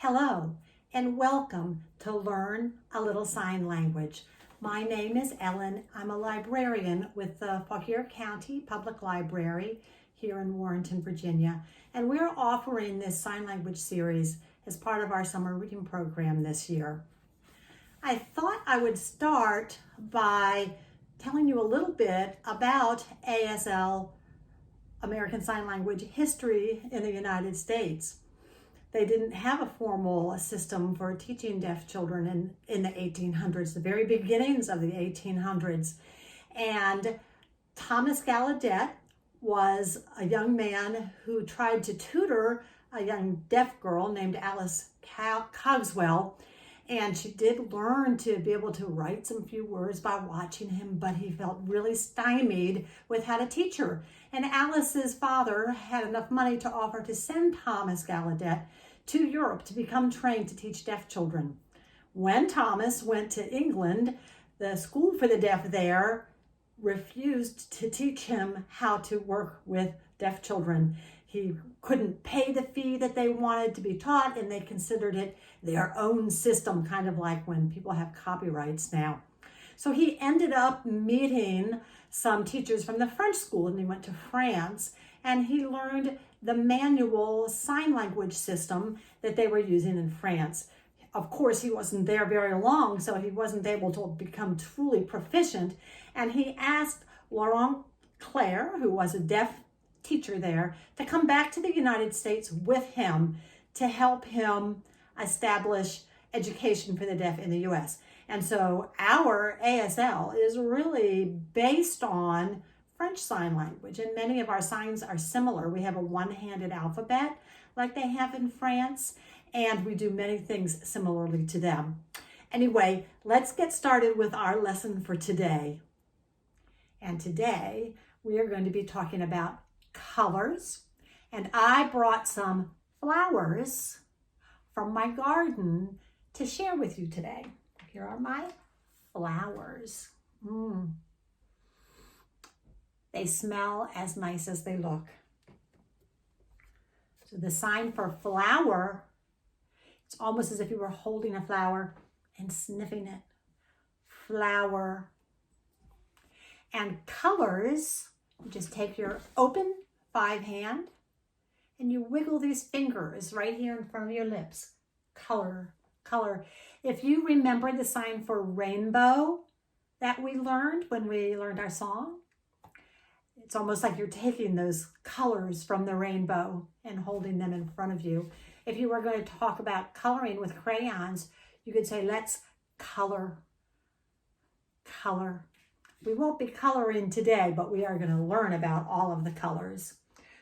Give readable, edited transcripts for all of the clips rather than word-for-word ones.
Hello and welcome to Learn a Little Sign Language. My name is Ellen. I'm a librarian with the Fauquier County Public Library here in Warrenton, Virginia. And we're offering this sign language series as part of our summer reading program this year. I thought I would start by telling you a little bit about ASL, American Sign Language history in the United States. They didn't have a formal system for teaching deaf children in the 1800s, the very beginnings of the 1800s. And Thomas Gallaudet was a young man who tried to tutor a young deaf girl named Alice Cogswell. And she did learn to be able to write some few words by watching him, but he felt really stymied with how to teach her. And Alice's father had enough money to offer to send Thomas Gallaudet to Europe to become trained to teach deaf children. When Thomas went to England, the school for the deaf there refused to teach him how to work with deaf children. He couldn't pay the fee that they wanted to be taught, and they considered it their own system, kind of like when people have copyrights now. So he ended up meeting some teachers from the French school, and he went to France, and he learned the manual sign language system that they were using in France. Of course, he wasn't there very long, so he wasn't able to become truly proficient, and he asked Laurent Claire, who was a deaf teacher there, to come back to the United States with him to help him establish education for the deaf in the US. And so our ASL is really based on French Sign Language, and many of our signs are similar. We have a one-handed alphabet like they have in France, and we do many things similarly to them. Anyway, let's get started with our lesson for today. And today we are going to be talking about colors, and I brought some flowers from my garden to share with you today. Here are my flowers. They smell as nice as they look. So the sign for flower, it's almost as if you were holding a flower and sniffing it. Flower. And colors, you just take your open 5 hand and you wiggle these fingers right here in front of your lips. Color, color. If you remember the sign for rainbow that we learned when we learned our song, it's almost like you're taking those colors from the rainbow and holding them in front of you. If you were going to talk about coloring with crayons, you could say, let's color, color. We won't be coloring today, but we are going to learn about all of the colors.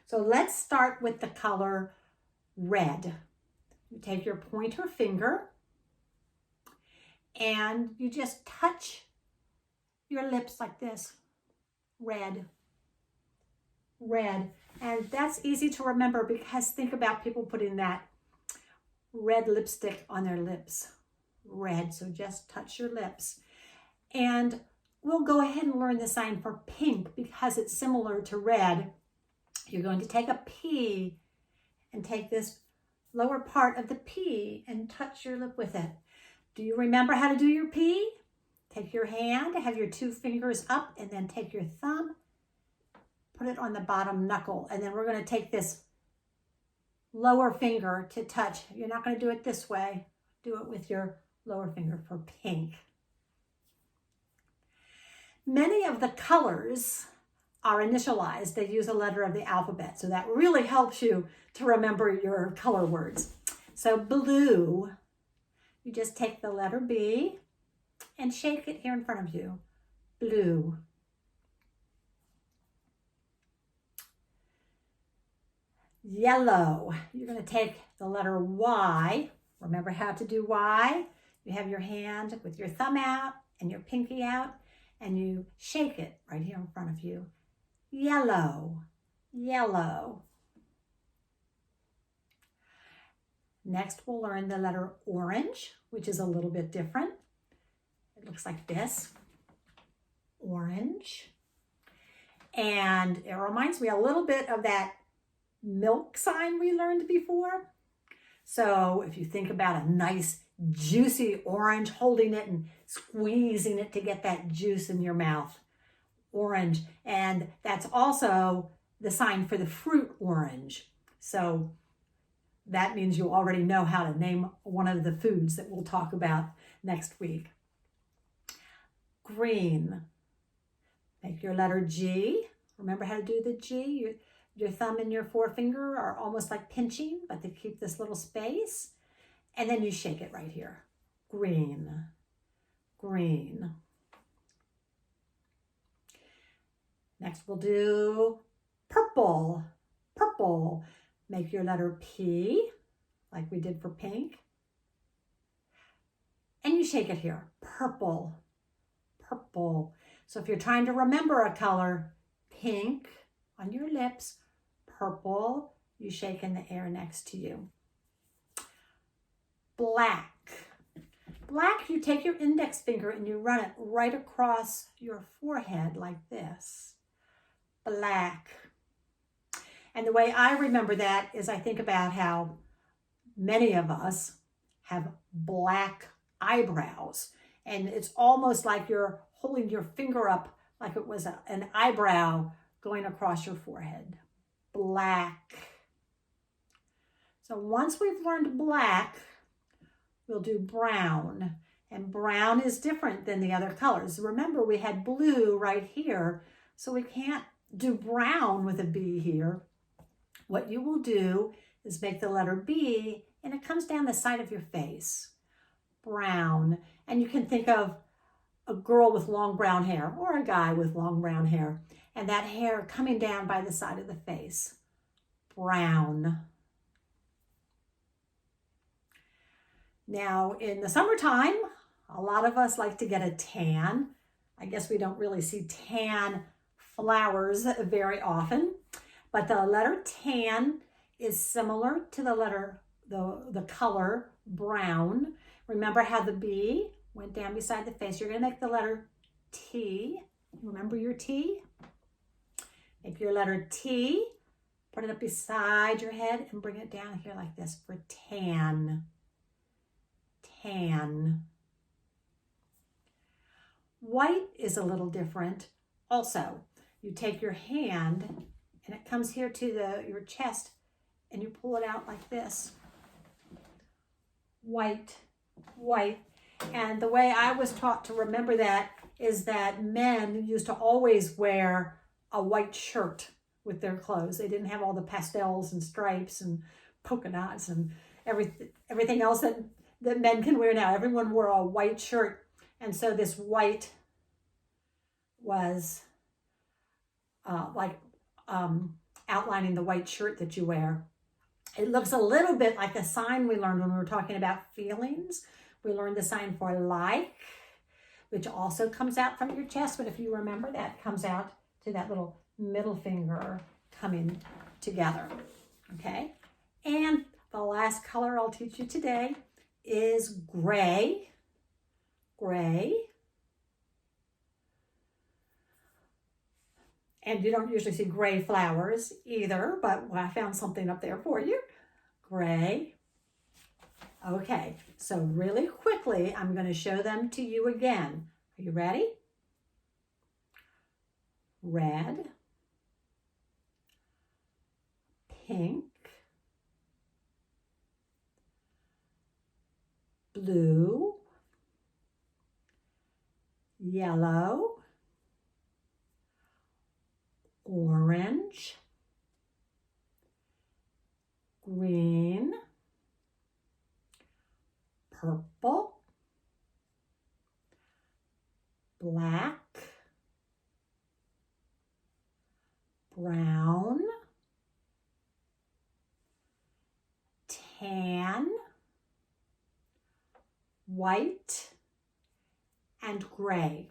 So let's start with the color red. You take your pointer finger and you just touch your lips like this. Red. Red. And that's easy to remember because think about people putting that red lipstick on their lips. Red. So just touch your lips. And we'll go ahead and learn the sign for pink because it's similar to red. You're going to take a P and take this lower part of the P and touch your lip with it. Do you remember how to do your P? Take your hand, have your 2 fingers up, and then take your thumb, put it on the bottom knuckle, and then we're going to take this lower finger to touch. You're not going to do it this way. Do it with your lower finger for pink. Many of the colors are initialized. They use a letter of the alphabet, so that really helps you to remember your color words. So blue, you just take the letter B and shake it here in front of you. Blue. Yellow, you're going to take the letter Y. Remember how to do Y? You have your hand with your thumb out and your pinky out, and you shake it right here in front of you. Yellow, yellow. Next, we'll learn the letter orange, which is a little bit different. It looks like this. Orange. And it reminds me a little bit of that milk sign we learned before. So if you think about a nice juicy orange, holding it and squeezing it to get that juice in your mouth, orange. And that's also the sign for the fruit orange. So that means you already know how to name one of the foods that we'll talk about next week. Green. Make your letter G. Remember how to do the G? Your thumb and your forefinger are almost like pinching, but they keep this little space. And then you shake it right here. Green. Green. Next we'll do purple. Purple. Make your letter P, like we did for pink. And you shake it here. Purple. Purple. So if you're trying to remember a color, pink on your lips, purple, you shake in the air next to you. Black. Black, you take your index finger and you run it right across your forehead like this. Black. And the way I remember that is I think about how many of us have black eyebrows. And it's almost like you're holding your finger up like it was an eyebrow going across your forehead. Black. So once we've learned black, we'll do brown. And brown is different than the other colors. Remember, we had blue right here, so we can't do brown with a B here. What you will do is make the letter B, and it comes down the side of your face. Brown. And you can think of a girl with long brown hair or a guy with long brown hair, and that hair coming down by the side of the face. Brown. Now, in the summertime, a lot of us like to get a tan. I guess we don't really see tan flowers very often, but the letter tan is similar to the letter, the color brown. Remember how the B went down beside the face? You're going to make the letter T. Remember your T? Make your letter T, put it up beside your head and bring it down here like this for tan. Tan. White is a little different. Also, you take your hand and it comes here to your chest and you pull it out like this. White, white. And the way I was taught to remember that is that men used to always wear a white shirt with their clothes. They didn't have all the pastels and stripes and polka dots and everything else that men can wear now. Everyone wore a white shirt. And so this white was outlining the white shirt that you wear. It looks a little bit like a sign we learned when we were talking about feelings. We learned the sign for like, which also comes out from your chest. But if you remember, that comes out to that little middle finger coming together. Okay. And the last color I'll teach you today is gray. Gray. And you don't usually see gray flowers either, but I found something up there for you. Gray. Okay, so really quickly, I'm going to show them to you again. Are you ready? Red. Pink. Blue. Yellow. Orange. Green. Purple. Black. Brown. Tan. White. And gray.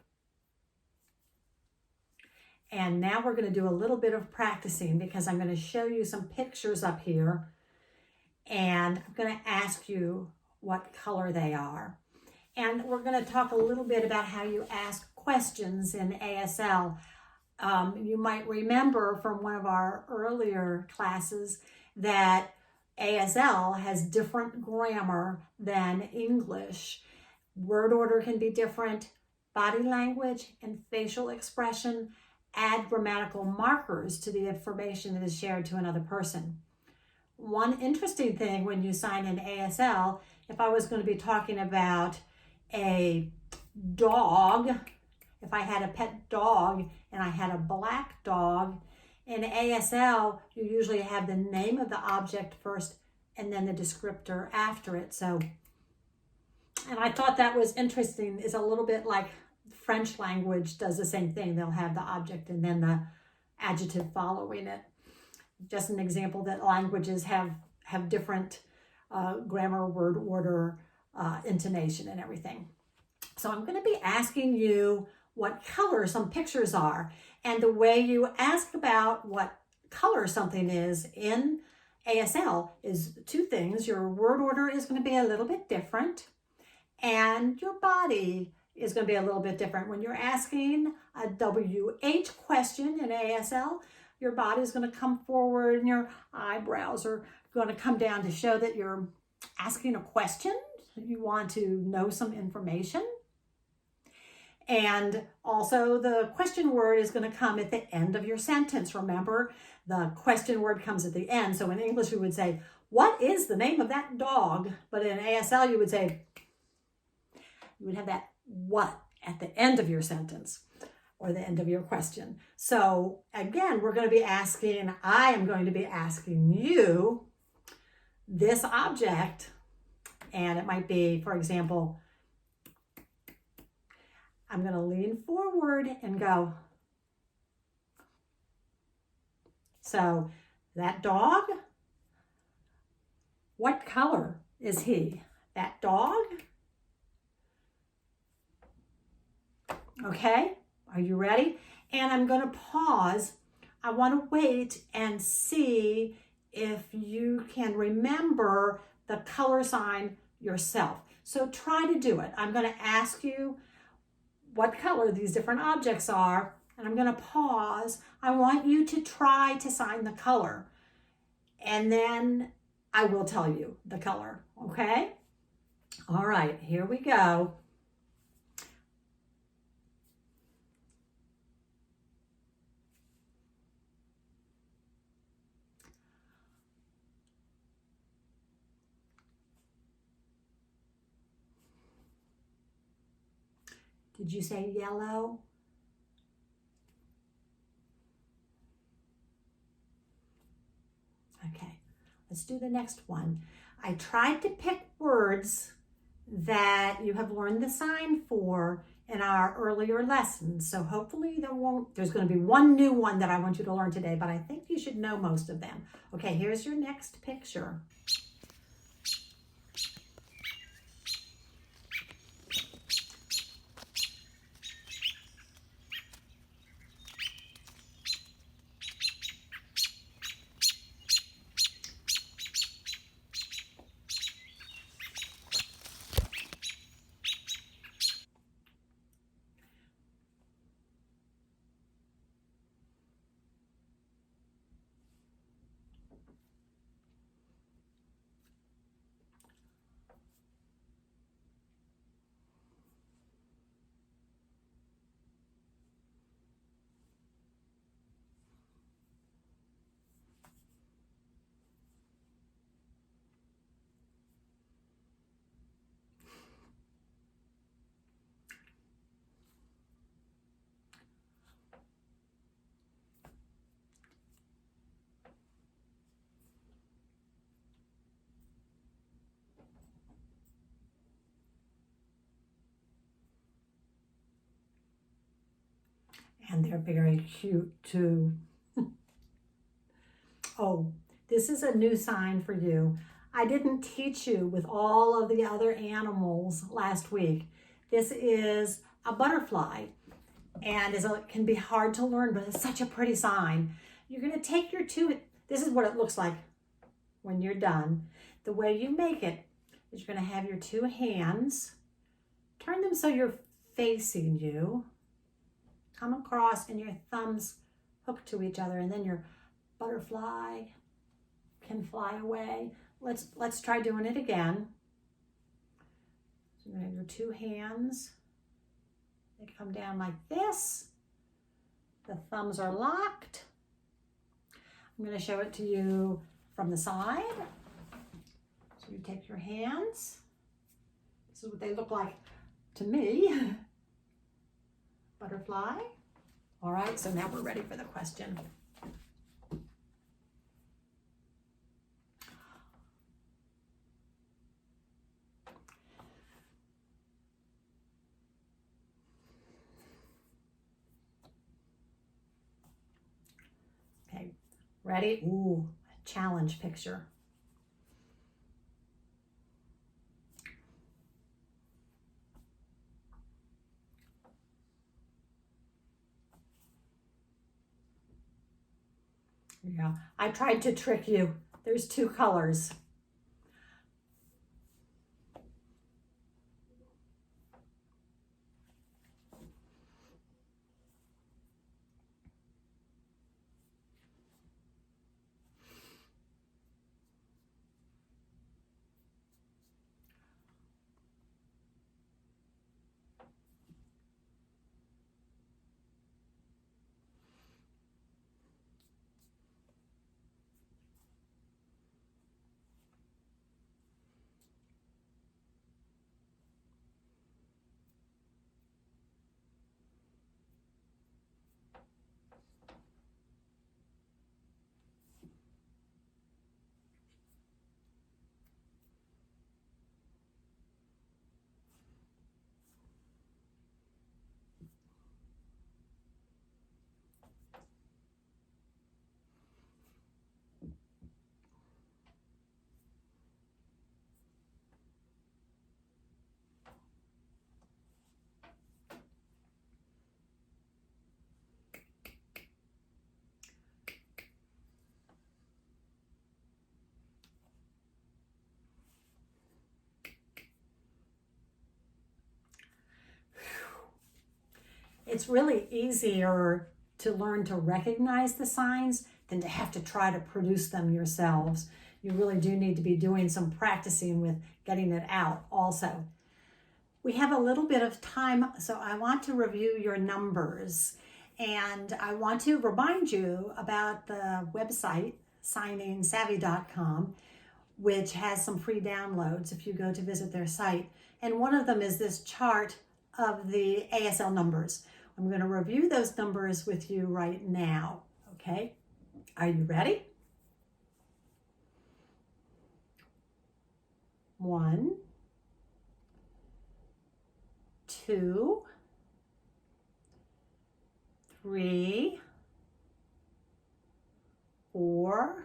And now we're going to do a little bit of practicing because I'm going to show you some pictures up here and I'm going to ask you what color they are. And we're going to talk a little bit about how you ask questions in ASL. You might remember from one of our earlier classes that ASL has different grammar than English. Word order can be different. Body language and facial expression add grammatical markers to the information that is shared to another person. One interesting thing when you sign in ASL, if I was going to be talking about a dog, if I had a pet dog and I had a black dog, in ASL, you usually have the name of the object first and then the descriptor after it. So, and I thought that was interesting. It's a little bit like French language does the same thing. They'll have the object and then the adjective following it. Just an example that languages have different grammar, word order, intonation, and everything. So I'm going to be asking you what color some pictures are. And the way you ask about what color something is in ASL is two things. Your word order is going to be a little bit different, and your body is going to be a little bit different. When you're asking a WH question in ASL, your body is going to come forward and your eyebrows are going to come down to show that you're asking a question. You want to know some information. And also the question word is going to come at the end of your sentence. Remember, the question word comes at the end. So in English, we would say, what is the name of that dog? But in ASL, you would say, you would have that what at the end of your sentence or the end of your question. So again, we're going to be asking, I am going to be asking you this object, and it might be, for example, I'm going to lean forward and go, so that dog, what color is he? That dog? Okay, are you ready? And I'm going to pause. I want to wait and see if you can remember the color sign yourself. So try to do it. I'm going to ask you what color these different objects are, and I'm going to pause. I want you to try to sign the color, and then I will tell you the color, okay? All right, here we go. Did you say yellow? Okay, let's do the next one. I tried to pick words that you have learned the sign for in our earlier lessons. So hopefully there's going to be one new one that I want you to learn today, but I think you should know most of them. Okay, here's your next picture. And they're very cute too. Oh, this is a new sign for you. I didn't teach you with all of the other animals last week. This is a butterfly, and it can be hard to learn, but it's such a pretty sign. You're going to take your this is what it looks like when you're done. The way you make it is you're going to have your two hands, turn them so you're facing you, come across, and your thumbs hook to each other, and then your butterfly can fly away. let's try doing it again. So you're gonna have your two hands. They come down like this. The thumbs are locked. I'm gonna show it to you from the side. So you take your hands. This is what they look like to me. Butterfly. All right, so now we're ready for the question. Okay, ready? Ooh, a challenge picture. Yeah, I tried to trick you. There's two colors. It's really easier to learn to recognize the signs than to have to try to produce them yourselves. You really do need to be doing some practicing with getting it out also. We have a little bit of time, so I want to review your numbers. And I want to remind you about the website, signingsavvy.com, which has some free downloads if you go to visit their site. And one of them is this chart of the ASL numbers. I'm going to review those numbers with you right now, okay? Are you ready? 1, 2, 3, 4,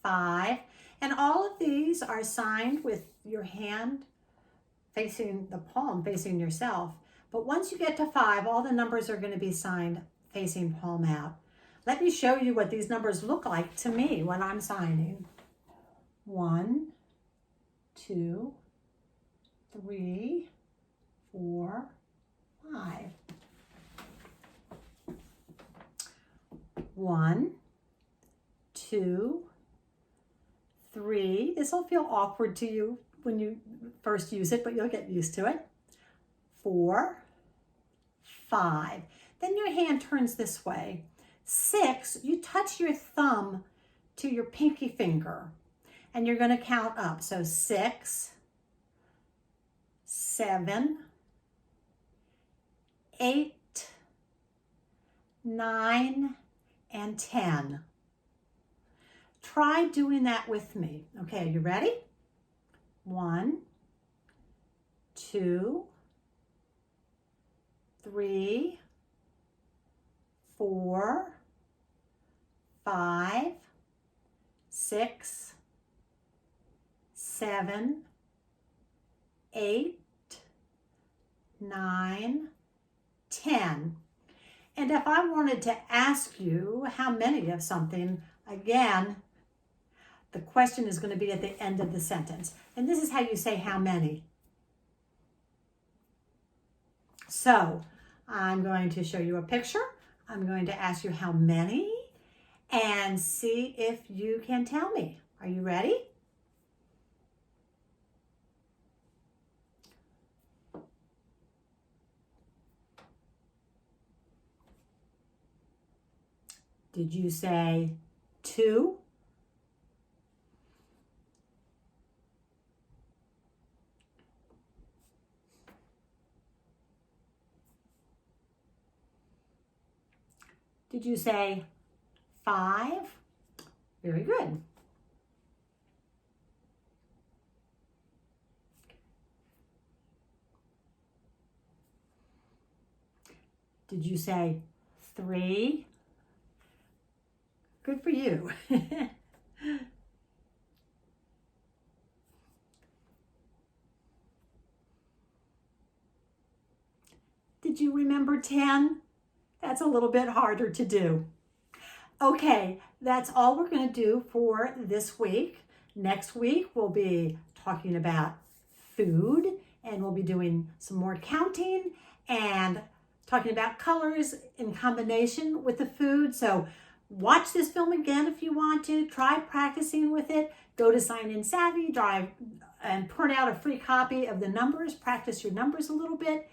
5, and all of these are signed with your hand facing the palm, facing yourself. But once you get to 5, all the numbers are going to be signed facing palm out. Let me show you what these numbers look like to me when I'm signing. 1, 2, 3, 4, 5. 1, 2, 3. This will feel awkward to you when you first use it, but you'll get used to it. 4, 5. Then your hand turns this way. 6, you touch your thumb to your pinky finger and you're going to count up. So 6, 7, 8, 9, and 10. Try doing that with me. Okay, are you ready? 1, 2, 3, 4, 5, 6, 7, 8, 9, 10. And if I wanted to ask you how many of something, again, the question is going to be at the end of the sentence. And this is how you say how many. So I'm going to show you a picture. I'm going to ask you how many and see if you can tell me. Are you ready? Did you say 2? Did you say 5? Very good. Did you say 3? Good for you. Did you remember 10? That's a little bit harder to do. Okay, that's all we're going to do for this week. Next week, we'll be talking about food, and we'll be doing some more counting and talking about colors in combination with the food. So watch this film again if you want to. Try practicing with it. Go to Sign In Savvy, drive and print out a free copy of the numbers. Practice your numbers a little bit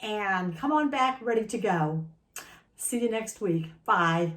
and come on back ready to go. See you next week. Bye.